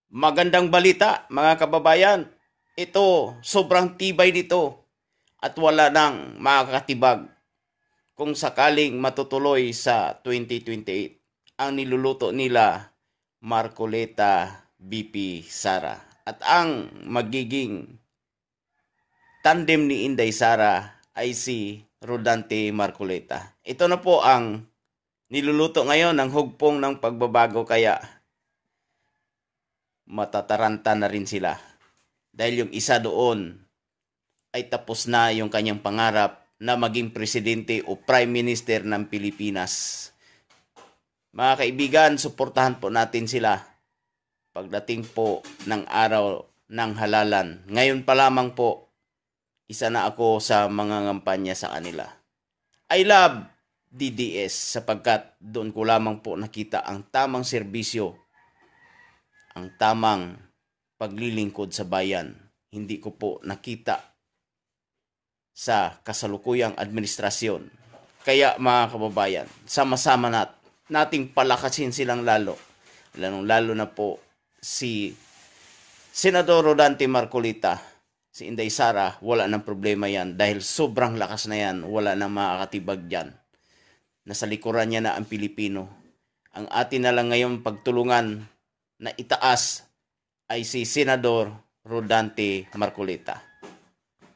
Magandang balita mga kababayan. Ito, sobrang tibay nito at wala nang makakatibag kung sakaling matutuloy sa 2028 ang niluluto nila Marcoleta BP Sara. At ang magiging tandem ni Inday Sara ay si Rodante Marcoleta. Ito na po ang niluluto ngayon ng hugpong ng pagbabago, kaya matataranta na rin sila. Dahil yung isa doon ay tapos na yung kanyang pangarap na maging presidente o prime minister ng Pilipinas. Mga kaibigan, suportahan po natin sila pagdating po ng araw ng halalan. Ngayon pa lamang po, isa na ako sa mga ngampanya sa kanila. I love DDS sapagkat doon ko lamang po nakita ang tamang serbisyo, ang tamang paglilingkod sa bayan. Hindi ko po nakita sa kasalukuyang administrasyon. Kaya mga kababayan, sama-sama nating palakasin silang lalo. Lalo na po si Senador Rodante Marcoleta, si Inday Sara, wala nang problema yan dahil sobrang lakas na yan, wala nang makakatibag dyan. Nasa likuran niya na ang Pilipino. Ang atin na lang ngayon pagtulungan na itaas ay si Senador Rodante Marcoleta.